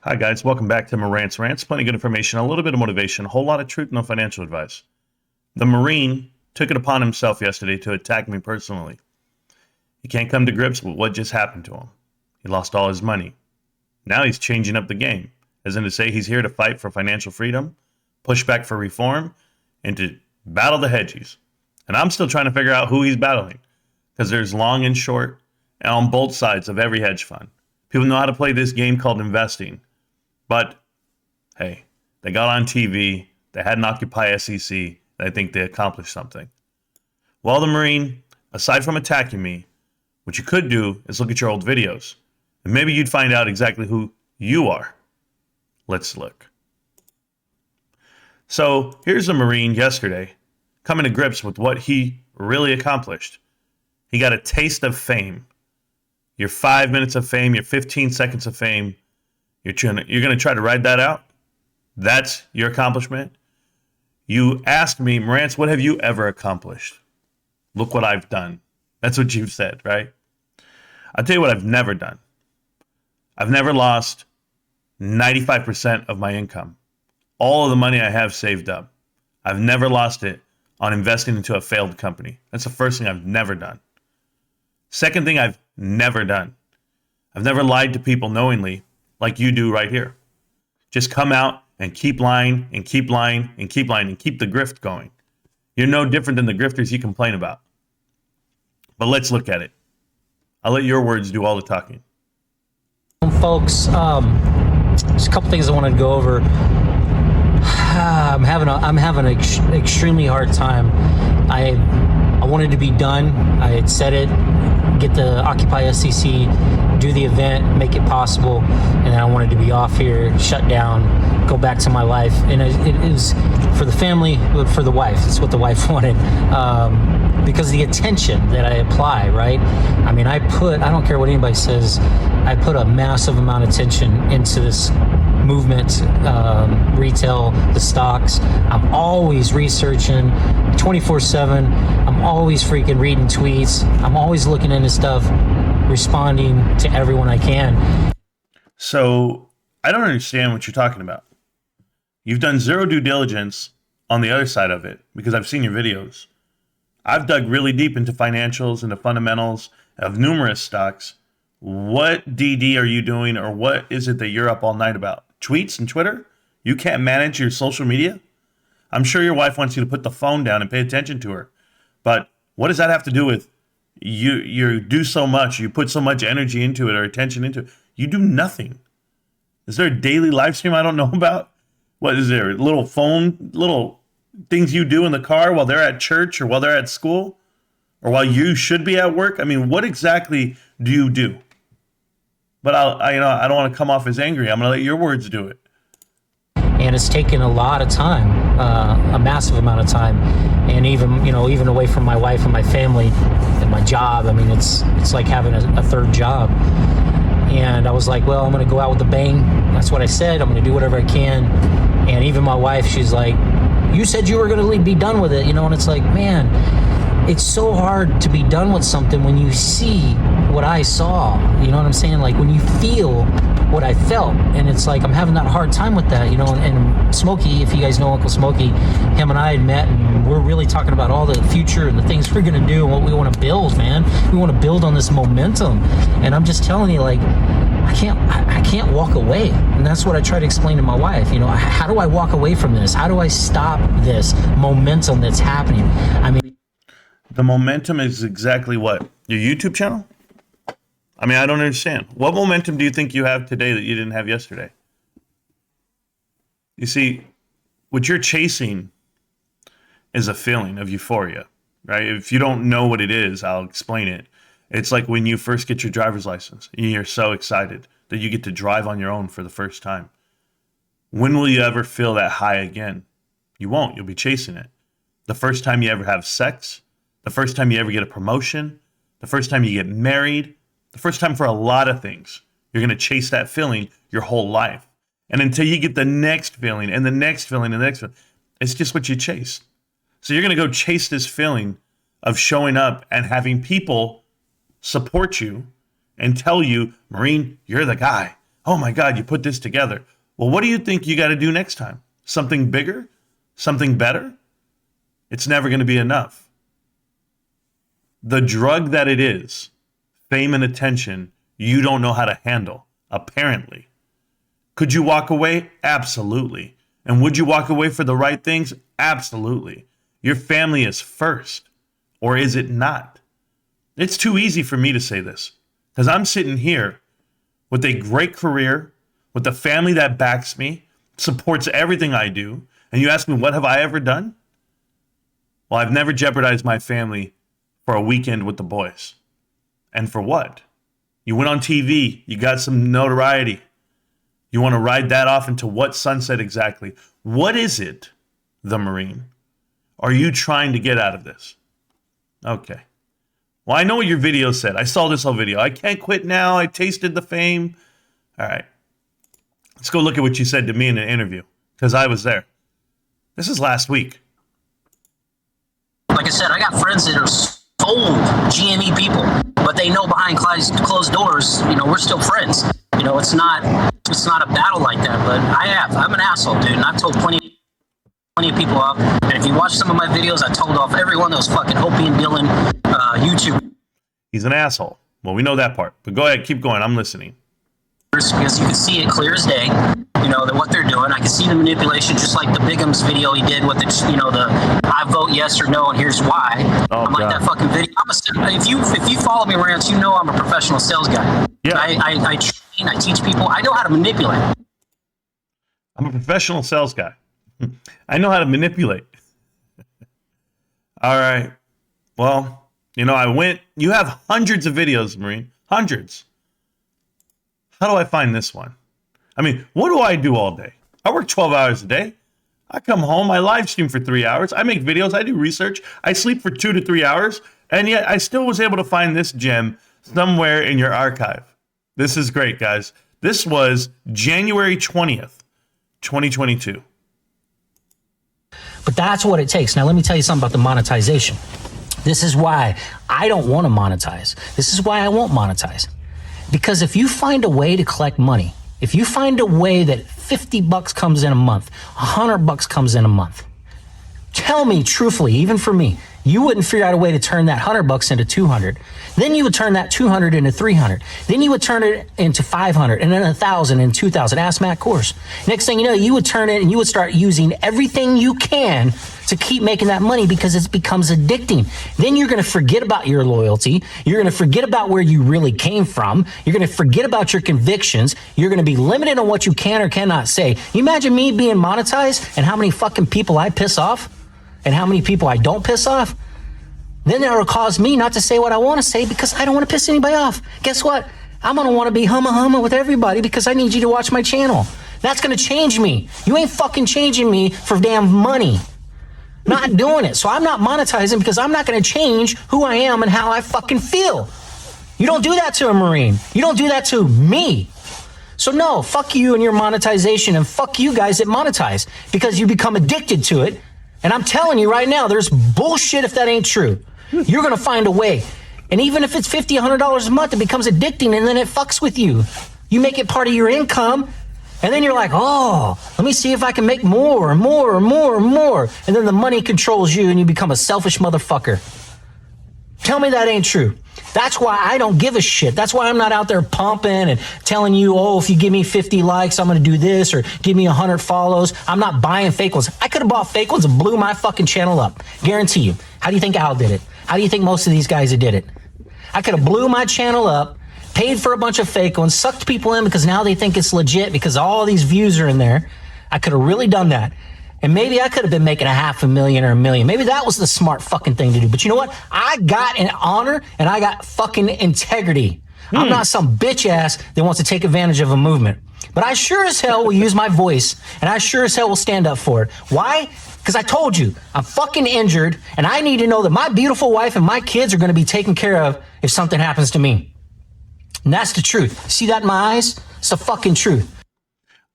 Hi, guys. Welcome back to Morant's Rants. Plenty of good information, a little bit of motivation, a whole lot of truth, no financial advice. The Marine took it upon himself yesterday to attack me personally. He can't come to grips with what just happened to him. He lost all his money. Now he's changing up the game, as in to say he's here to fight for financial freedom, push back for reform, and to battle the hedgies. And I'm still trying to figure out who he's battling, because there's long and short, and on both sides of every hedge fund. People know how to play this game called investing. But, hey, they got on TV, they had an Occupy SEC, and I think they accomplished something. Well, the Marine, aside from attacking me, what you could do is look at your old videos, and maybe you'd find out exactly who you are. Let's look. So, here's the Marine yesterday, coming to grips with what he really accomplished. He got a taste of fame. Your 5 minutes of fame, your 15 seconds of fame, you're going to try to ride that out? That's your accomplishment? You asked me, Marantz, what have you ever accomplished? Look what I've done. That's what you've said, right? I'll tell you what I've never done. I've never lost 95% of my income. All of the money I have saved up. I've never lost it on investing into a failed company. That's the first thing I've never done. Second thing I've never done. I've never lied to people knowingly like you do right here. Just come out and keep lying and keep lying and keep lying and keep the grift going. You're no different than the grifters you complain about. But let's look at it. I'll let your words do all the talking. Folks, just a couple things I wanted to go over. I'm having an extremely hard time. I wanted to be done. I had said it, get the Occupy SEC, do the event, make it possible, and then I wanted to be off here, shut down, go back to my life. And it was for the family, but for the wife. It's what the wife wanted. Because of the attention that I apply, right? I mean, I don't care what anybody says, I put a massive amount of attention into this movement, retail, the stocks. I'm always researching 24/7. I'm always freaking reading tweets. I'm always looking into stuff, responding to everyone I can. So I don't understand what you're talking about. You've done zero due diligence on the other side of it because I've seen your videos. I've dug really deep into financials and the fundamentals of numerous stocks. What DD are you doing, or what is it that you're up all night about? Tweets and Twitter? You can't manage your social media? I'm sure your wife wants you to put the phone down and pay attention to her. But what does that have to do with you do so much, you put so much energy into it or attention into it? You do nothing. Is there a daily live stream I don't know about? What is there? Little things you do in the car while they're at church or while they're at school or while you should be at work? I mean, what exactly do you do? But I don't want to come off as angry. I'm going to let your words do it. And it's taken a lot of time, a massive amount of time, and even away from my wife and my family and my job. I mean, it's like having a third job. And I was like, well, I'm going to go out with a bang. That's what I said. I'm going to do whatever I can. And even my wife, she's like, you said you were going to be done with it, and it's like, man, it's so hard to be done with something when you see what I saw, you know what I'm saying? Like when you feel what I felt, and it's like I'm having that hard time with that, and Smokey, if you guys know Uncle Smokey, him and I had met, and we're really talking about all the future and the things we're going to do and what we want to build, man. We want to build on this momentum, and I'm just telling you, like, I can't walk away. And that's what I try to explain to my wife. How do I walk away from this? How do I stop this momentum that's happening? I mean, the momentum is exactly what? Your YouTube channel? I mean, I don't understand. What momentum do you think you have today that you didn't have yesterday? You see, what you're chasing is a feeling of euphoria, right? If you don't know what it is, I'll explain it. It's like when you first get your driver's license and you're so excited that you get to drive on your own for the first time. When will you ever feel that high again? You won't. You'll be chasing it. The first time you ever have sex, the first time you ever get a promotion, the first time you get married, the first time for a lot of things, you're going to chase that feeling your whole life. And until you get the next feeling and the next feeling and the next feeling, it's just what you chase. So you're going to go chase this feeling of showing up and having people support you and tell you, Marine, you're the guy. Oh my God, you put this together. Well, what do you think you got to do next time? Something bigger? Something better? It's never going to be enough. The drug that it is, fame and attention, you don't know how to handle, apparently. Could you walk away? Absolutely. And would you walk away for the right things? Absolutely. Your family is first. Or is it not? It's too easy for me to say this because I'm sitting here with a great career, with a family that backs me, supports everything I do. And you ask me, what have I ever done? Well, I've never jeopardized my family for a weekend with the boys. And for what? You went on TV. You got some notoriety. You want to ride that off into what sunset exactly? What is it, the Marine, are you trying to get out of this? Okay. Well, I know what your video said. I saw this whole video. I can't quit now. I tasted the fame. All right. Let's go look at what you said to me in an interview because I was there. This is last week. Like I said, I got friends that are old GME people, but they know behind closed doors, we're still friends. It's not a battle like that, but I'm an asshole, dude, and I've told plenty of people off. And if you watch some of my videos, I told off every one of those fucking Opie and Dylan YouTube. He's an asshole. Well, we know that part, but go ahead, keep going. I'm listening. Because you can see it clear as day, that what they're doing. I can see the manipulation, just like the Bigums video he did with the I vote yes or no, and here's why. Oh, I'm like that fucking video. If you follow me around, you know I'm a professional sales guy. Yeah. I train, I teach people. I know how to manipulate. I'm a professional sales guy. I know how to manipulate. All right. Well, you have hundreds of videos, Marine. Hundreds. How do I find this one? I mean, what do I do all day? I work 12 hours a day. I come home, I live stream for 3 hours. I make videos, I do research. I sleep for 2 to 3 hours. And yet I still was able to find this gem somewhere in your archive. This is great, guys. This was January 20th, 2022. But that's what it takes. Now, let me tell you something about the monetization. This is why I don't want to monetize. This is why I won't monetize. Because if you find a way to collect money, if you find a way that $50 comes in a month, $100 comes in a month, tell me truthfully, even for me, you wouldn't figure out a way to turn that $100 into 200. Then you would turn that 200 into 300. Then you would turn it into 500 and then 1,000 and 2,000. Ask Matt Kors. Next thing you know, you would turn it and you would start using everything you can to keep making that money because it becomes addicting. Then you're going to forget about your loyalty. You're going to forget about where you really came from. You're going to forget about your convictions. You're going to be limited on what you can or cannot say. You imagine me being monetized and how many fucking people I piss off and how many people I don't piss off? Then that will cause me not to say what I want to say because I don't want to piss anybody off. Guess what? I'm going to want to be humma with everybody because I need you to watch my channel. That's going to change me. You ain't fucking changing me for damn money. Not doing it. So I'm not monetizing because I'm not going to change who I am and how I fucking feel. You don't do that to a Marine. You don't do that to me. So no, fuck you and your monetization and fuck you guys that monetize because you become addicted to it. And I'm telling you right now, there's bullshit if that ain't true. You're going to find a way. And even if it's $50, $100 a month, it becomes addicting and then it fucks with you. You make it part of your income. And then you're like, oh, let me see if I can make more and more and more and more. And then the money controls you and you become a selfish motherfucker. Tell me that ain't true. That's why I don't give a shit. That's why I'm not out there pumping and telling you, oh, if you give me 50 likes, I'm going to do this, or give me 100 follows. I'm not buying fake ones. I could have bought fake ones and blew my fucking channel up. Guarantee you. How do you think Al did it? How do you think most of these guys did it? I could have blew my channel up, paid for a bunch of fake ones, sucked people in because now they think it's legit because all these views are in there. I could have really done that. And maybe I could have been making $500,000 or $1 million. Maybe that was the smart fucking thing to do. But you know what? I got an honor and I got fucking integrity. I'm not some bitch ass that wants to take advantage of a movement. But I sure as hell will use my voice and I sure as hell will stand up for it. Why? Because I told you, I'm fucking injured and I need to know that my beautiful wife and my kids are going to be taken care of if something happens to me. And that's the truth. See that in my eyes? It's the fucking truth.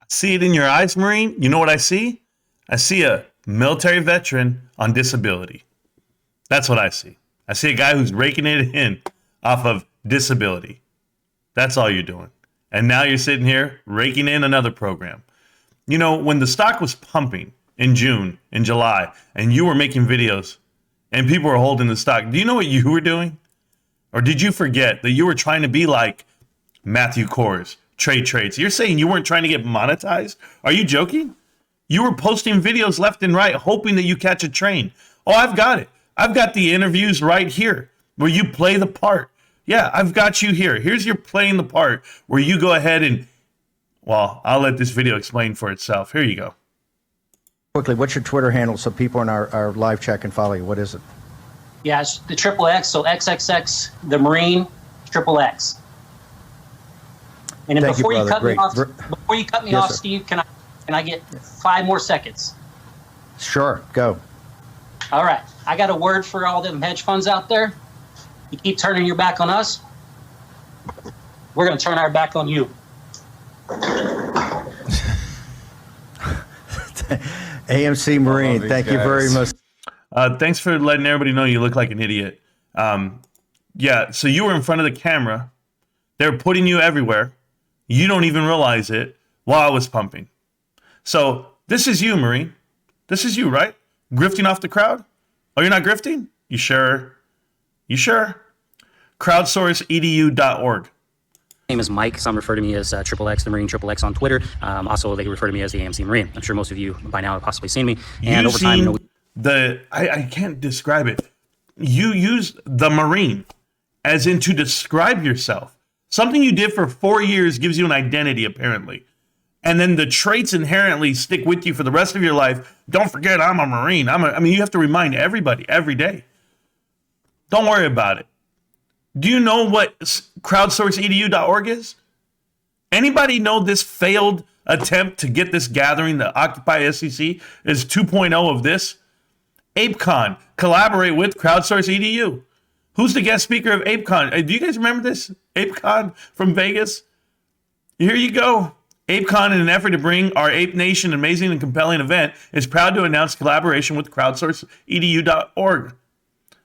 I see it in your eyes, Marine. You know what I see? I see a military veteran on disability. That's what I see. I see a guy who's raking it in off of disability. That's all you're doing. And now you're sitting here raking in another program. You know, when the stock was pumping in June, in July, and you were making videos and people were holding the stock, do you know what you were doing? Or did you forget that you were trying to be like Matthew Kors, Trade Trades? You're saying you weren't trying to get monetized? Are you joking? You were posting videos left and right, hoping that you catch a train. Oh, I've got it. I've got the interviews right here where you play the part. Yeah, I've got you here. Here's your playing the part where you go ahead and, well, I'll let this video explain for itself. Here you go. Quickly, what's your Twitter handle so people in our live chat can follow you? What is it? Yeah, it's the triple X, so XXX, the Marine, triple X. And then Thank you, brother. Great. Before you cut me Yes, off, sir. Steve, can I get 5 more seconds? Sure, go. All right, I got a word for all them hedge funds out there. You keep turning your back on us, we're going to turn our back on you. AMC Marine, thank you very much. Thanks for letting everybody know you look like an idiot. Yeah, so you were in front of the camera. They're putting you everywhere. You don't even realize it while I was pumping. So this is you, Marine. This is you, right? Grifting off the crowd? Oh, you're not grifting? You sure? You sure? Crowdsourceedu.org. My name is Mike. Some refer to me as Triple X, the Marine Triple X on Twitter. Also, they refer to me as the AMC Marine. I'm sure most of you by now have possibly seen me. And over time, I can't describe it. You use the Marine as in to describe yourself. Something you did for 4 years gives you an identity, apparently. And then the traits inherently stick with you for the rest of your life. Don't forget, I'm a Marine. I mean, you have to remind everybody every day. Don't worry about it. Do you know what crowdsourceedu.org is? Anybody know this failed attempt to get this gathering, the Occupy SEC, is 2.0 of this? ApeCon, collaborate with crowdsource.edu. Who's the guest speaker of ApeCon? Do you guys remember this? ApeCon from Vegas? Here you go. ApeCon, in an effort to bring our Ape Nation an amazing and compelling event, is proud to announce collaboration with crowdsourceedu.org.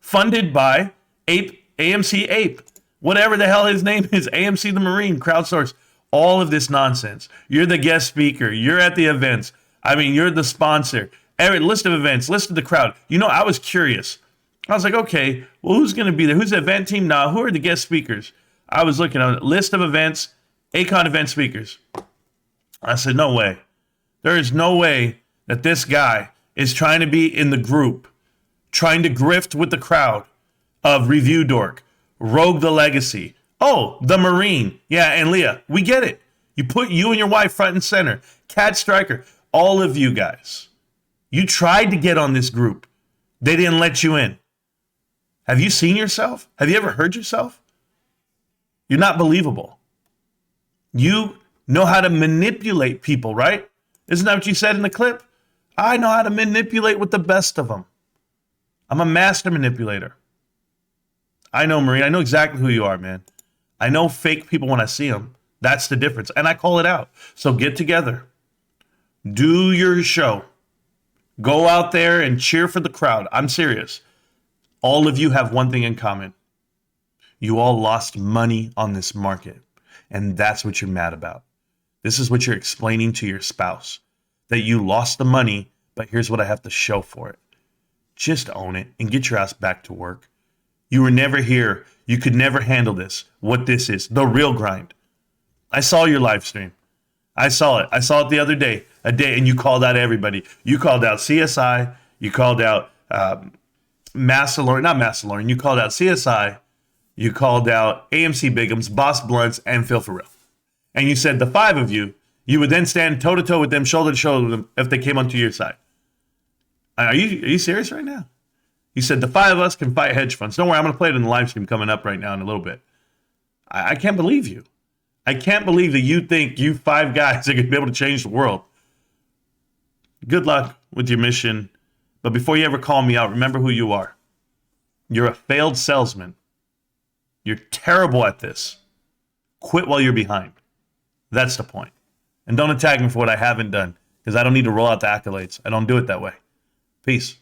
Funded by AMC Ape. Whatever the hell his name is, AMC the Marine, crowdsource. All of this nonsense. You're the guest speaker. You're at the events. I mean, you're the sponsor. Every list of events, list of the crowd. You know, I was curious. I was like, okay, well, who's going to be there? Who's the event team? Now, who are the guest speakers? I was looking at a list of events, ACON event speakers. I said, no way. There is no way that this guy is trying to be in the group, trying to grift with the crowd of Review Dork, Rogue the Legacy. Oh, the Marine. Yeah, and Leah, we get it. You put you and your wife front and center. Cat Striker, all of you guys. You tried to get on this group. They didn't let you in. Have you seen yourself? Have you ever heard yourself? You're not believable. You know how to manipulate people, right? Isn't that what you said in the clip? I know how to manipulate with the best of them. I'm a master manipulator. I know, Marine. I know exactly who you are, man. I know fake people when I see them. That's the difference. And I call it out. So get together. Do your show. Go out there and cheer for the crowd. I'm serious. All of you have one thing in common. You all lost money on this market. And that's what you're mad about. This is what you're explaining to your spouse. That you lost the money, but here's what I have to show for it. Just own it and get your ass back to work. You were never here. You could never handle this. What this is. The real grind. I saw your live stream. I saw it. I saw it the other day. And you called out everybody. You called out CSI. You called out Massalorin. Not Massalorin. You called out CSI. You called out AMC Bigums, Boss Blunts, and Phil Ferrell. And you said the 5 of you, you would then stand toe-to-toe with them, shoulder to shoulder with them if they came onto your side. Are you serious right now? You said the 5 of us can fight hedge funds. Don't worry, I'm going to play it in the live stream coming up right now in a little bit. I can't believe you. I can't believe that you think you 5 guys are going to be able to change the world. Good luck with your mission. But before you ever call me out, remember who you are. You're a failed salesman. You're terrible at this. Quit while you're behind. That's the point. And don't attack me for what I haven't done, because I don't need to roll out the accolades. I don't do it that way. Peace.